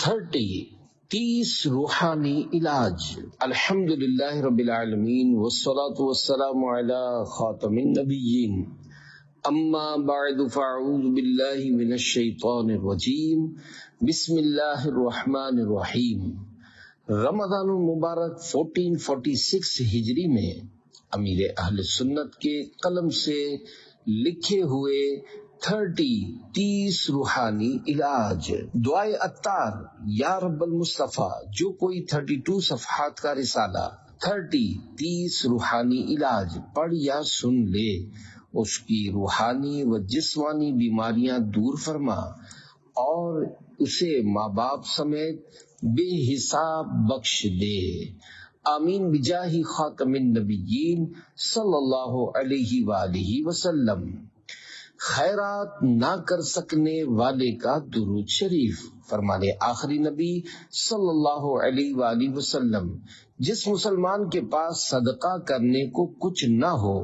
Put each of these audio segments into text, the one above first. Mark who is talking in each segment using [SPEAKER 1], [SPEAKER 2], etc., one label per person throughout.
[SPEAKER 1] 30 روحانی علاج۔ الحمدللہ رب العالمین والصلاة والسلام علی خاتم النبیین، اما بعد فاعوذ باللہ من الشیطان الرجیم، بسم اللہ الرحمن الرحیم۔ رمضان المبارک 1446 ہجری میں امیر اہل سنت کے قلم سے لکھے ہوئے 30 روحانی علاج، دعائے عطار یا رب المصطفیٰ، جو کوئی 32 صفحات کا رسالہ 30 روحانی علاج پڑھ یا سن لے، اس کی روحانی و جسمانی بیماریاں دور فرما اور اسے ماں باپ سمیت بے حساب بخش دے، آمین بجاہ خاتم النبیین صلی اللہ علیہ وآلہ وسلم۔ خیرات نہ کر سکنے والے کا درود شریف۔ فرمانے آخری نبی صلی اللہ علیہ وآلہ وسلم، جس مسلمان کے پاس صدقہ کرنے کو کچھ نہ ہو،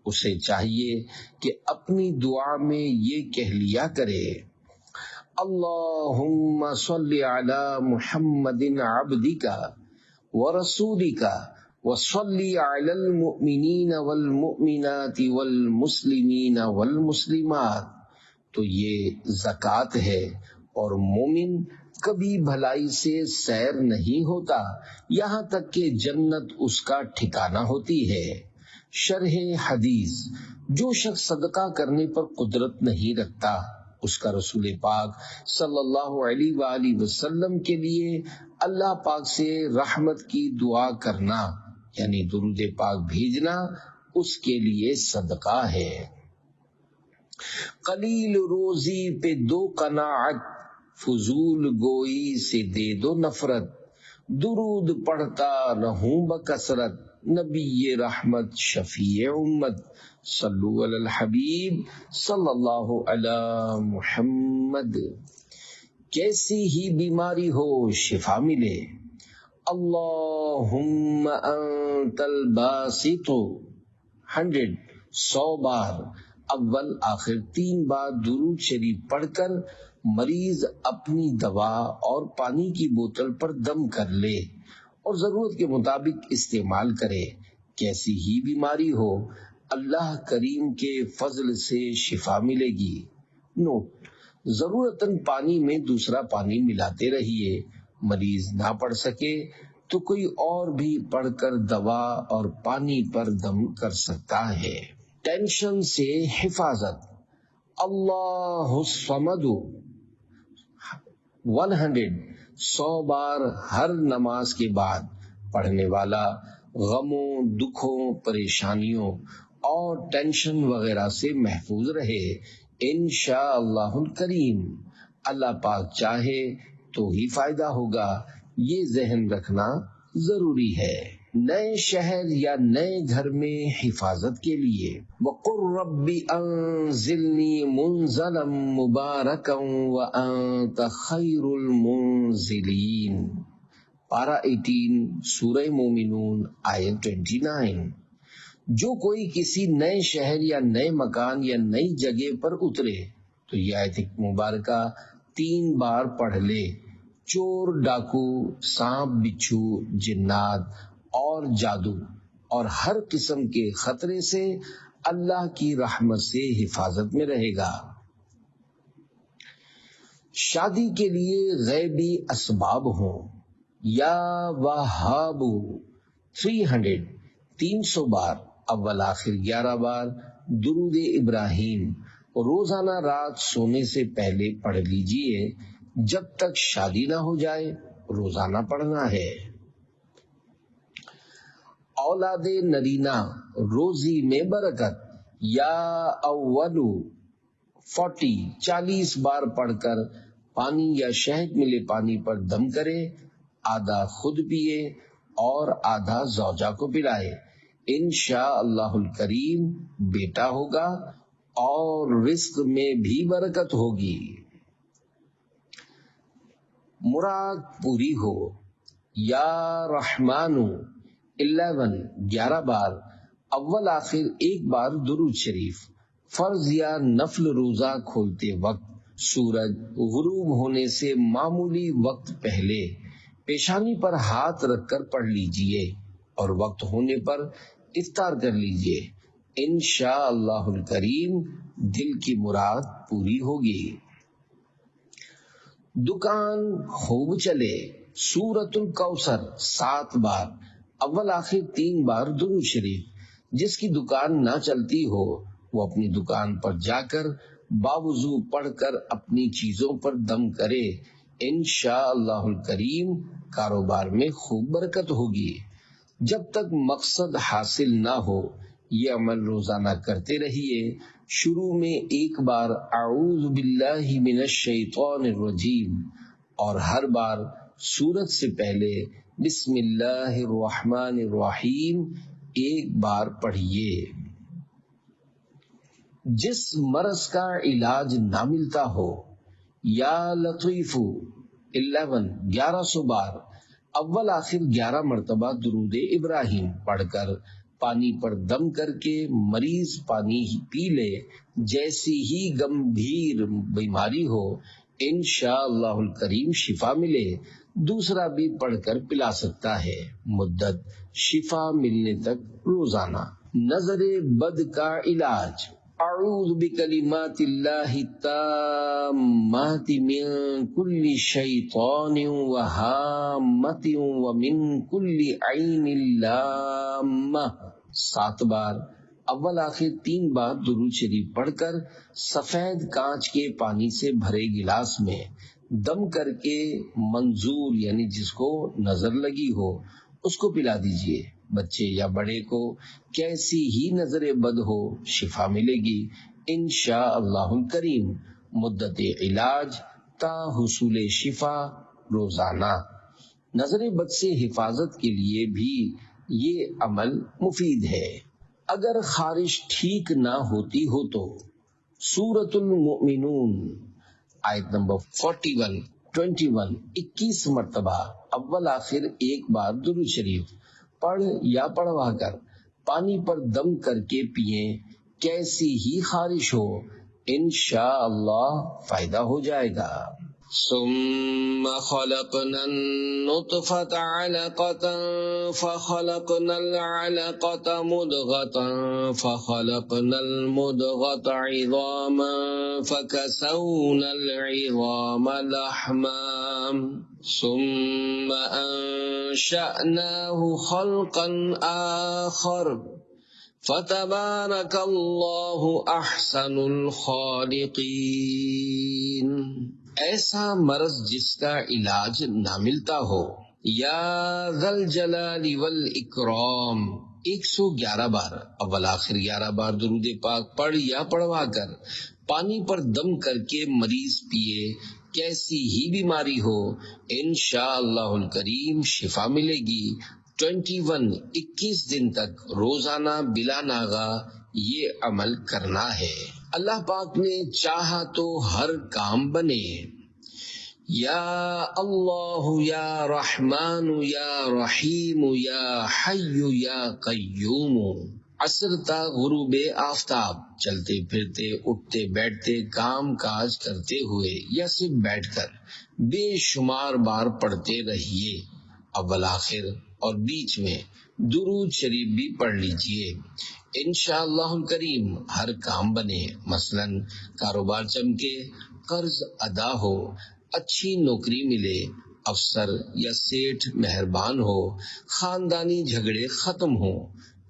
[SPEAKER 1] اسے چاہیے کہ اپنی دعا میں یہ کہہ لیا کرے: اللہم صلی علی محمد عبدک ورسولک وصلی علی المؤمنین والمؤمنات والمسلمین والمسلمات۔ تو یہ زکوٰۃ ہے، اور مومن کبھی بھلائی سے سیر نہیں ہوتا یہاں تک کہ جنت اس کا ٹھکانہ ہوتی ہے۔ شرح حدیث: جو شخص صدقہ کرنے پر قدرت نہیں رکھتا، اس کا رسول پاک صلی اللہ علیہ وآلہ وسلم کے لیے اللہ پاک سے رحمت کی دعا کرنا یعنی درود پاک بھیجنا اس کے لیے صدقہ ہے۔ قلیل روزی پہ دو قناعت، فضول گوئی سے دے دو نفرت، درود پڑھتا رہوں بکثرت، نبی رحمت شفیع امت، صلو علی الحبیب صلی اللہ علی محمد۔ کیسی ہی بیماری ہو شفا ملے، اللہم انت الباسط 100 بار، اول آخر 3 بار درود شریف پڑھ کر مریض اپنی دوا اور پانی کی بوتل پر دم کر لے اور ضرورت کے مطابق استعمال کرے۔ کیسی ہی بیماری ہو، اللہ کریم کے فضل سے شفا ملے گی۔ نوٹ: ضرورتاً پانی میں دوسرا پانی ملاتے رہیے، مریض نہ پڑھ سکے تو کوئی اور بھی پڑھ کر دوا اور پانی پر دم کر سکتا ہے۔ ٹینشن سے حفاظت، اللہ الصمد 100 بار ہر نماز کے بعد پڑھنے والا غموں، دکھوں، پریشانیوں اور ٹینشن وغیرہ سے محفوظ رہے، انشاءاللہ الکریم۔ اللہ پاک چاہے تو ہی فائدہ ہوگا، یہ ذہن رکھنا ضروری ہے۔ نئے شہر یا نئے گھر میں حفاظت کے لیے وَقُلْ رَبِّ أَنزِلْنِي مُنزَلًا مُبَارَكًا وَأَنْتَ خَيْرُ الْمُنزِلِينَ۔ پارہ 18 سورہ مومنون آیت 29۔ جو کوئی کسی نئے شہر یا نئے مکان یا نئی جگہ پر اترے تو یہ آیت مبارکہ 3 بار پڑھ لے۔ چور، ڈاکو، سانپ، بچھو، جنات اور جادو اور ہر قسم کے خطرے سے اللہ کی رحمت سے حفاظت میں رہے گا۔ شادی کے لیے غیبی اسباب ہوں، یا وہاب 300 بار، اول آخر 11 بار درود ابراہیم روزانہ رات سونے سے پہلے پڑھ لیجئے، جب تک شادی نہ ہو جائے روزانہ پڑھنا ہے۔ اولاد نرینہ روزی میں برکت، یا اولو 40 بار پڑھ کر پانی یا شہد ملے پانی پر دم کرے، آدھا خود پیے اور آدھا زوجہ کو پلائے، انشاءاللہ الکریم بیٹا ہوگا اور رزق میں بھی برکت ہوگی، مراد پوری ہو۔ یا رحمانو 11 بار، اول آخر 1 بار درود شریف۔ فرض یا نفل روزہ کھولتے وقت سورج غروب ہونے سے معمولی وقت پہلے پیشانی پر ہاتھ رکھ کر پڑھ لیجئے اور وقت ہونے پر افطار کر لیجئے، انشاءاللہ الکریم دل کی مراد پوری ہوگی۔ دکان خوب چلے، سورۃ الکوثر 7 بار، اول آخر 3 بار درود شریف۔ جس کی دکان نہ چلتی ہو وہ اپنی دکان پر جا کر باوضو پڑھ کر اپنی چیزوں پر دم کرے، انشاءاللہ الکریم کاروبار میں خوب برکت ہوگی۔ جب تک مقصد حاصل نہ ہو یہ عمل روزانہ کرتے رہیے۔ شروع میں 1 بار اعوذ باللہ من الشیطان الرجیم اور ہر بار سورت سے پہلے بسم اللہ الرحمن الرحیم 1 بار پڑھیے۔ جس مرض کا علاج نہ ملتا ہو، یا لطیف 1100 بار، اول آخر 11 مرتبہ درود ابراہیم پڑھ کر پانی پر دم کر کے مریض پانی پی لے، جیسی ہی گمبھیر بیماری ہو انشاءاللہ الکریم شفا ملے۔ دوسرا بھی پڑھ کر پلا سکتا ہے، مدت شفا ملنے تک روزانہ۔ نظر بد کا علاج، اعوذ بکلمات اللہ التامات من کل شیطان وہامت ومن کل عین لامہ 7 بار، اول آخر 3 بار درود شریف پڑھ کر سفید کانچ کے پانی سے بھرے گلاس میں دم کر کے منظور یعنی جس کو نظر لگی ہو اس کو پلا دیجئے۔ بچے یا بڑے کو کیسی ہی نظر بد ہو شفا ملے گی انشاءاللہ الکریم۔ مدت علاج تا حصول شفا روزانہ۔ نظر بد سے حفاظت کے لیے بھی یہ عمل مفید ہے۔ اگر خارش ٹھیک نہ ہوتی ہو تو سورۃ المؤمنون آیت نمبر 41 21 مرتبہ، اول آخر 1 بار درود شریف پڑھ یا پڑھوا کر پانی پر دم کر کے پئیں، کیسی ہی خارش ہو انشاءاللہ فائدہ ہو جائے گا۔ ثم خلقنا النطفة علقة فخلقنا العلقة مضغة فخلقنا المضغة عظاما فكسونا العظام لحما ثم أنشأناه خلقا آخر فتبارك الله أحسن الخالقين۔ ایسا مرض جس کا علاج نہ ملتا ہو، یا ذل جلال والاکرام 111 بار، اول آخر 11 بار درود پاک پڑھ یا پڑھوا کر پانی پر دم کر کے مریض پیے، کیسی ہی بیماری ہو انشاءاللہ الکریم شفا ملے گی۔ 21 دن تک روزانہ بلا ناغہ یہ عمل کرنا ہے۔ اللہ پاک نے چاہا تو ہر کام بنے۔ یا اللہ یا رحمان یا رحیم یا حی یا قیوم۔ عصر تا غروب آفتاب، چلتے پھرتے اٹھتے بیٹھتے کام کاج کرتے ہوئے یا صرف بیٹھ کر بے شمار بار پڑھتے رہیے۔ اول آخر اور بیچ میں درود شریف بھی پڑھ لیجئے، انشاءاللہ الکریم ہر کام بنے۔ مثلا کاروبار چمکے، قرض ادا ہو، اچھی نوکری ملے، افسر یا سیٹھ مہربان ہو، خاندانی جھگڑے ختم ہو،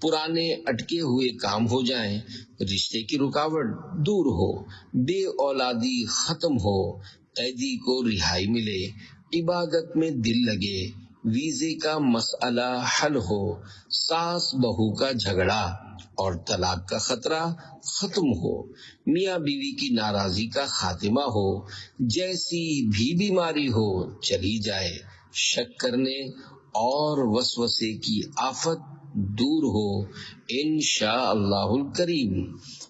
[SPEAKER 1] پرانے اٹکے ہوئے کام ہو جائیں، رشتے کی رکاوٹ دور ہو، بے اولادی ختم ہو، قیدی کو رہائی ملے، عبادت میں دل لگے، ویزے کا مسئلہ حل ہو، ساس بہو کا جھگڑا اور طلاق کا خطرہ ختم ہو، میاں بیوی کی ناراضی کا خاتمہ ہو، جیسی بھی بیماری ہو چلی جائے، شک کرنے اور وسوسے کی آفت دور ہو انشاءاللہ الکریم۔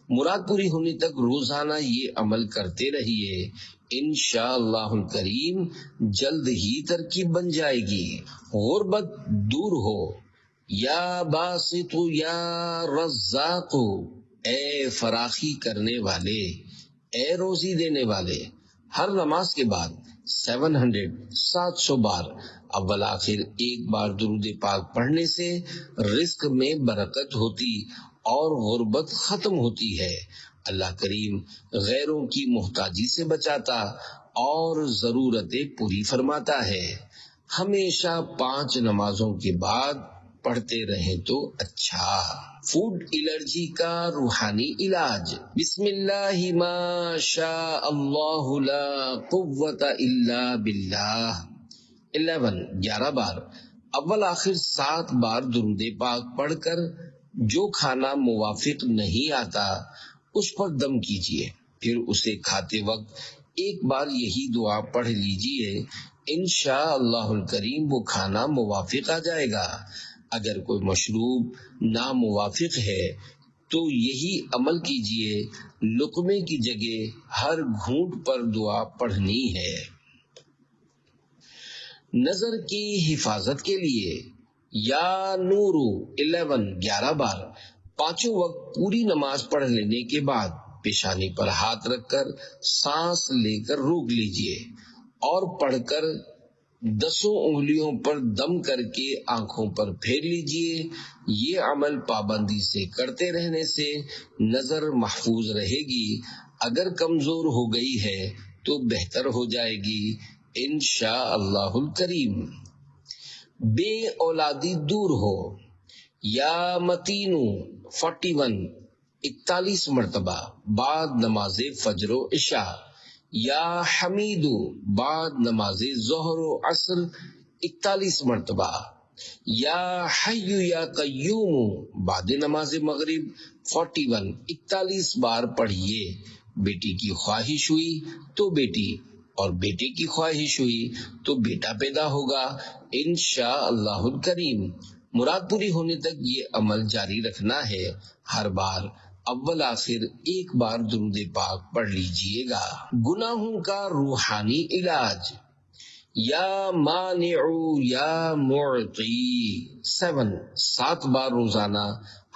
[SPEAKER 1] مراد پوری ہونے تک روزانہ یہ عمل کرتے رہیے، انشاءاللہ الکریم جلد ہی ترکیب بن جائے گی، غربت دور ہو۔ یا باسط یا رزاق، اے فراخی کرنے والے، اے روزی دینے والے، ہر نماز کے بعد 700 بار اول آخر ایک بار درود پاک پڑھنے سے رزق میں برکت ہوتی اور غربت ختم ہوتی ہے۔ اللہ کریم غیروں کی محتاجی سے بچاتا اور ضرورتیں پوری فرماتا ہے۔ ہمیشہ 5 نمازوں کے بعد پڑھتے رہیں تو اچھا۔ فوڈ الرجی کا روحانی علاج۔ بسم اللہ ما شاء اللہ لا قوت الا باللہ 11 بار اول آخر 7 بار درود پاک پڑھ کر جو کھانا موافق نہیں آتا اس پر دم کیجیے، پھر اسے کھاتے وقت ایک بار یہی دعا پڑھ لیجیے، انشاء اللہ الکریم وہ کھانا موافق آ جائے گا۔ اگر کوئی مشروب ناموافق ہے تو یہی عمل کیجیے، لقمے کی جگہ ہر گھونٹ پر دعا پڑھنی ہے۔ نظر کی حفاظت کے لیے یا نورو 11 بار 5 وقت پوری نماز پڑھ لینے کے بعد پیشانی پر ہاتھ رکھ کر سانس لے کر روک لیجیے اور پڑھ کر 10 انگلیوں پر دم کر کے آنکھوں پر پھیر لیجیے۔ یہ عمل پابندی سے کرتے رہنے سے نظر محفوظ رہے گی، اگر کمزور ہو گئی ہے تو بہتر ہو جائے گی انشاء اللہ الکریم۔ بے اولادی دور ہو یا متینو 41 مرتبہ بعد نماز فجر و عشاء، یا حمیدو بعد نماز ظہر و عصر 41 مرتبہ، یا حی یا قیوم بعد نماز مغرب 41 بار پڑھیے۔ بیٹی کی خواہش ہوئی تو بیٹی، اور بیٹے کی خواہش ہوئی تو بیٹا پیدا ہوگا انشاء اللہ الکریم۔ مراد پوری ہونے تک یہ عمل جاری رکھنا ہے۔ ہر بار اول آخر ایک بار درود پاک پڑھ لیجئے گا۔ گناہوں کا روحانی علاج یا مانع یا معطی 7 بار روزانہ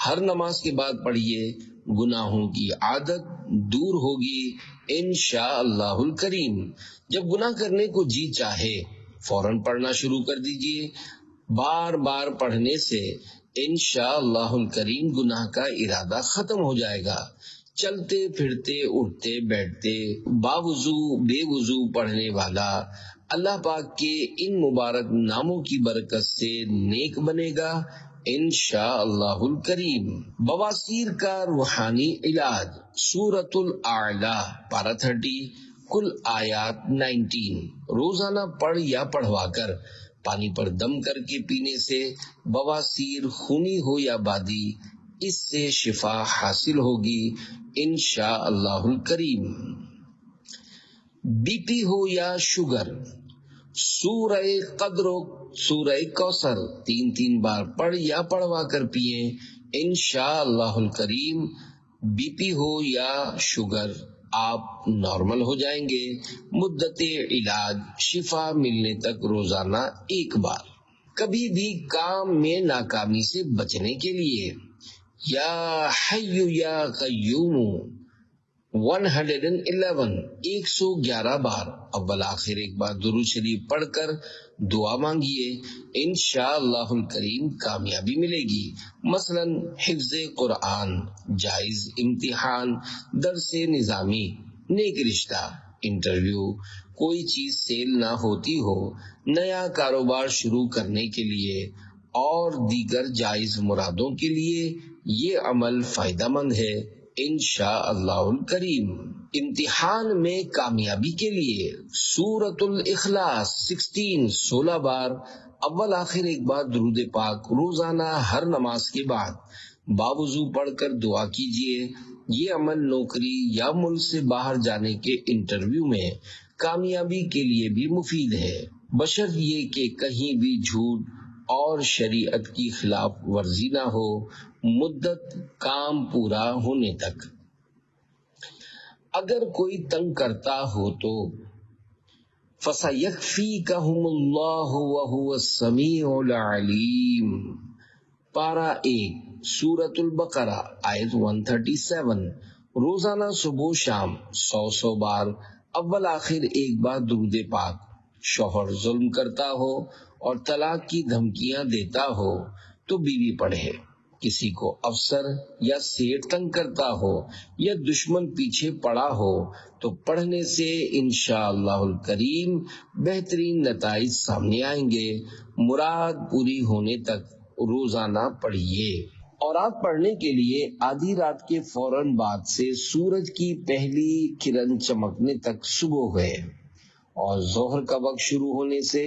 [SPEAKER 1] ہر نماز کے بعد پڑھیے، گناہوں کی عادت دور ہوگی انشاء اللہ الکریم۔ جب گناہ کرنے کو جی چاہے فوراً پڑھنا شروع کر دیجئے، بار بار پڑھنے سے انشاء اللہ الکریم گناہ کا ارادہ ختم ہو جائے گا۔ چلتے پھرتے اٹھتے بیٹھتے باوضو بے وضو پڑھنے والا اللہ پاک کے ان مبارک ناموں کی برکت سے نیک بنے گا انشاء اللہ الکریم۔ بواسیر کا روحانی علاج سورۃ الاعلی پارہ 30 کل آیات 19 روزانہ پڑھ یا پڑھوا کر پانی پر دم کر کے پینے سے بواسیر خونی ہو یا بادی اس سے شفا حاصل ہوگی انشاء اللہ الکریم۔ بی پی ہو یا شوگر سورہ قدر و سورہ کوثر 3 بار پڑھ یا پڑھوا کر پیئیں انشاء اللہ الکریم۔ بی پی ہو یا شوگر آپ نارمل ہو جائیں گے۔ مدت علاج شفا ملنے تک روزانہ 1 بار۔ کبھی بھی کام میں ناکامی سے بچنے کے لیے یا حی یا قیوم 111 بار اول آخر ایک بار درود شریف پڑھ کر دعا مانگیے، انشاء اللہ الکریم کامیابی ملے گی۔ مثلا حفظ قرآن، جائز امتحان، درس نظامی، نیک رشتہ، انٹرویو، کوئی چیز سیل نہ ہوتی ہو، نیا کاروبار شروع کرنے کے لیے اور دیگر جائز مرادوں کے لیے یہ عمل فائدہ مند ہے انشاء اللہ الکریم۔ امتحان میں کامیابی کے لیے سورۃ الاخلاص 16 بار اول آخر ایک بار درود پاک روزانہ ہر نماز کے بعد باوضو پڑھ کر دعا کیجیے۔ یہ عمل نوکری یا ملک سے باہر جانے کے انٹرویو میں کامیابی کے لیے بھی مفید ہے، بشرط یہ کہ کہیں بھی جھوٹ اور شریعت کی خلاف ورزی نہ ہو، مدت کام پورا ہونے تک۔ اگر کوئی تنگ کرتا ہو تو فَسَيَكْفِيكَهُمُ اللَّهُ وَهُوَ السَّمِيعُ الْعَلِيمُ پارہ 1 سورۃ البقرہ آیت 137 روزانہ صبح و شام 100 بار اول آخر ایک بار درود پاک. شوہر ظلم کرتا ہو اور طلاق کی دھمکیاں دیتا ہو تو بیوی پڑھے. کسی کو افسر یا سیٹ تنگ کرتا ہو یا دشمن پیچھے پڑا ہو تو پڑھنے سے انشاءاللہ الکریم بہترین نتائج سامنے آئیں گے. مراد پوری ہونے تک روزانہ پڑھیے. اور رات پڑھنے کے لیے آدھی رات کے فوراً بعد سے سورج کی پہلی کرن چمکنے تک صبح ہے، اور ظہر کا وقت شروع ہونے سے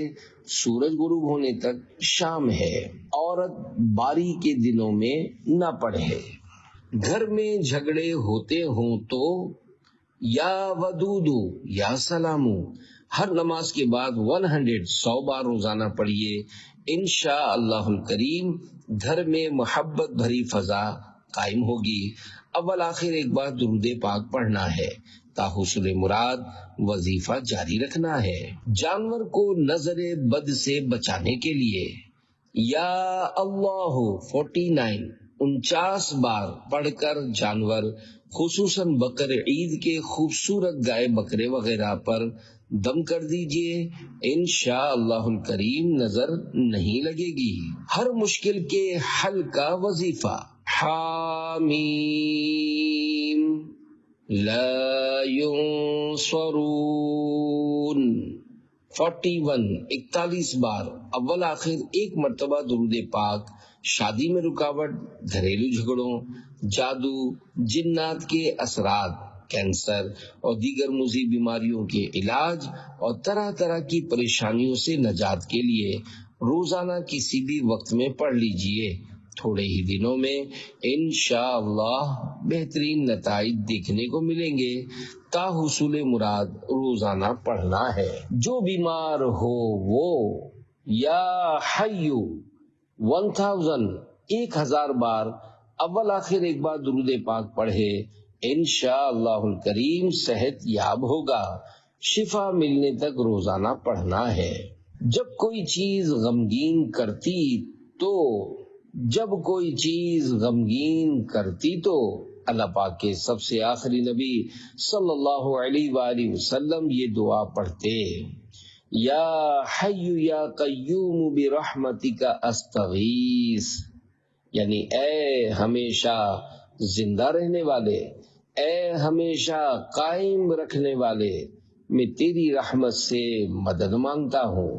[SPEAKER 1] سورج غروب ہونے تک شام ہے. عورت باری کے دنوں میں نہ پڑھے. گھر میں جھگڑے ہوتے ہوں تو یا ودودو یا سلامو ہر نماز کے بعد 100 بار روزانہ پڑھیے. انشاءاللہ الکریم گھر میں محبت بھری فضا قائم ہوگی. اول آخر ایک بار درود پاک پڑھنا ہے. تاحصول مراد وظیفہ جاری رکھنا ہے. جانور کو نظر بد سے بچانے کے لیے یا اللہ 49 بار پڑھ کر جانور خصوصاً بقر عید کے خوبصورت گائے بکرے وغیرہ پر دم کر دیجئے. انشاءاللہ الکریم نظر نہیں لگے گی. ہر مشکل کے حل کا وظیفہ حامیم لا ينصرون 41 بار. اول آخر ایک مرتبہ درود پاک. شادی میں رکاوٹ، گھریلو جھگڑوں، جادو، جنات کے اثرات، کینسر اور دیگر مزید بیماریوں کے علاج اور طرح طرح کی پریشانیوں سے نجات کے لیے روزانہ کسی بھی وقت میں پڑھ لیجئے. تھوڑے ہی دنوں میں انشاءاللہ بہترین نتائج دیکھنے کو ملیں گے. تاحصول مراد روزانہ پڑھنا ہے. جو بیمار ہو وہ یا حیو 1000 بار اول آخر ایک بار درود پاک پڑھے. انشاءاللہ الکریم صحت یاب ہوگا. شفا ملنے تک روزانہ پڑھنا ہے. جب کوئی چیز غمگین کرتی تو اللہ پاک کے سب سے آخری نبی صلی اللہ علیہ وآلہ وسلم یہ دعا پڑھتے: یا حی یا قیوم برحمتک استغیث، یعنی اے ہمیشہ زندہ رہنے والے، اے ہمیشہ قائم رکھنے والے، میں تیری رحمت سے مدد مانگتا ہوں.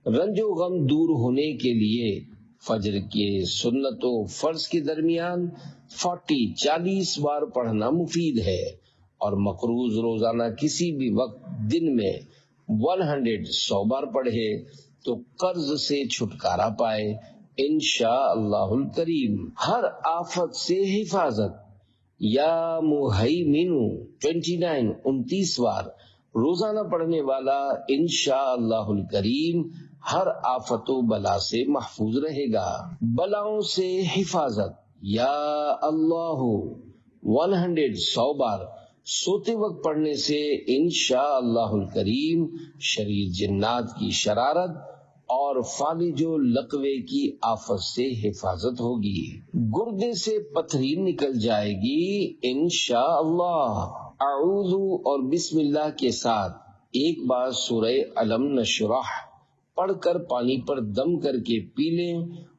[SPEAKER 1] رنج و غم دور ہونے کے لیے فجر کے سنت و فرض کے درمیان 40 بار پڑھنا مفید ہے، اور مقروض روزانہ کسی بھی وقت دن میں 100 بار پڑھے تو قرض سے چھٹکارا پائے انشاءاللہ الکریم. ہر آفت سے حفاظت یا مہیمن 29 بار روزانہ پڑھنے والا انشاءاللہ الکریم ہر آفت و بلا سے محفوظ رہے گا. بلاؤں سے حفاظت یا اللہ 100 بار سوتے وقت پڑھنے سے انشاءاللہ الکریم شریر جنات کی شرارت اور فالج و لقوے کی آفت سے حفاظت ہوگی. گردے سے پتھری نکل جائے گی انشاءاللہ. اعوذ اور بسم اللہ کے ساتھ ایک بار سورہ علم نشرح پڑھ کر پانی پر دم کر کے پی لیں.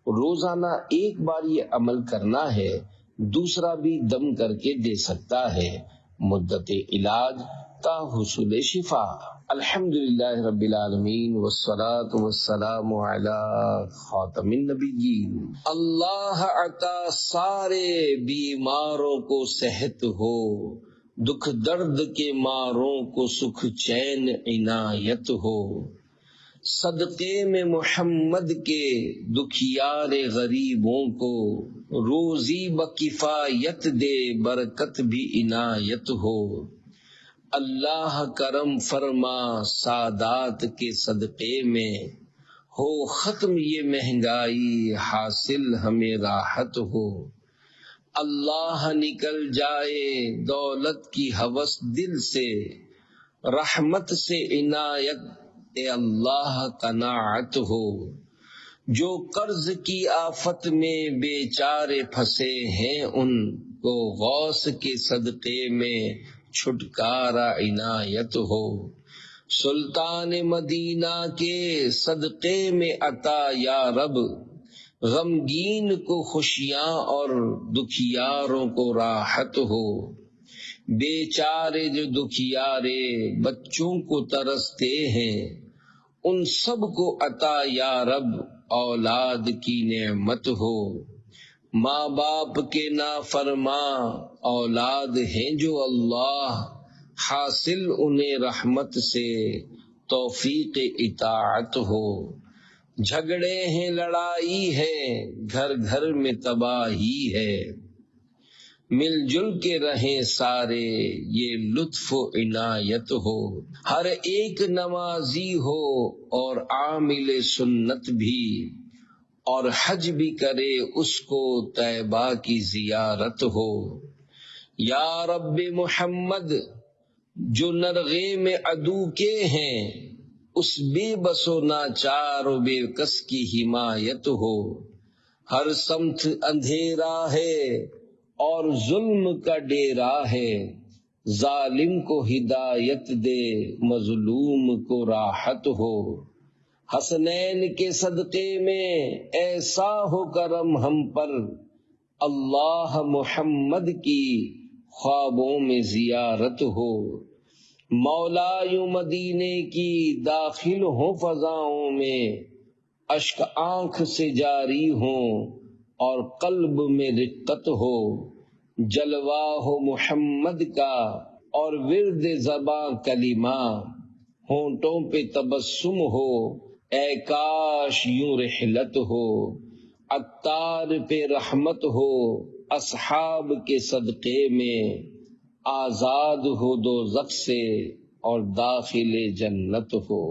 [SPEAKER 1] روزانہ ایک بار یہ عمل کرنا ہے، دوسرا بھی دم کر کے دے سکتا ہے. مدت علاج تا حصول شفا. الحمدللہ رب العالمین والصلاة والسلام علی خاتم النبیین. اللہ عطا سارے بیماروں کو صحت ہو، دکھ درد کے ماروں کو سکھ چین عنایت ہو. صدقے میں محمد کے دکھیار غریبوں کو روزی بکفایت دے، برکت بھی عنایت ہو. اللہ کرم فرما سادات کے صدقے میں، ہو ختم یہ مہنگائی حاصل ہمیں راحت ہو. اللہ نکل جائے دولت کی ہوس دل سے، رحمت سے عنایت اے اللہ قناعت ہو. جو قرض کی آفت میں بیچارے پھنسے ہیں ان کو غوث کے صدقے میں چھٹکارا عنایت ہو، سلطان مدینہ کے صدقے میں عطا یا رب، غمگین کو خوشیاں اور دکھیاروں کو راحت ہو، بیچارے جو دکھیارے بچوں کو ترستے ہیں، ان سب کو عطا یا رب اولاد کی نعمت ہو، ماں باپ کے نافرماں اولاد ہیں جو اللہ، حاصل انہیں رحمت سے توفیق اطاعت ہو، جھگڑے ہیں لڑائی ہے گھر گھر میں تباہی ہے، مل جل کے رہیں سارے یہ لطف و عنایت ہو، ہر ایک نمازی ہو اور عامل سنت بھی، اور حج بھی کرے اس کو طیبہ کی زیارت ہو، یا رب محمد جو نرغے میں عدو کے ہیں، اس بے بس و ناچار و بے کس کی حمایت ہو، ہر سمت اندھیرا ہے اور ظلم کا ڈیرا ہے، ظالم کو ہدایت دے مظلوم کو راحت ہو، حسنین کے صدقے میں ایسا ہو کرم ہم پر، اللہ محمد کی خوابوں میں زیارت ہو، مولا یوں مدینے کی داخل ہو فضاؤں میں، اشک آنکھ سے جاری ہوں اور قلب میں رقت ہو، جلوہ ہو محمد کا اور ورد زباں کلمہ، ہونٹوں پہ تبسم ہو، اے کاش یوں رحلت ہو، عطار پہ رحمت ہو، اصحاب کے صدقے میں آزاد ہو دوزخ سے اور داخل جنت ہو۔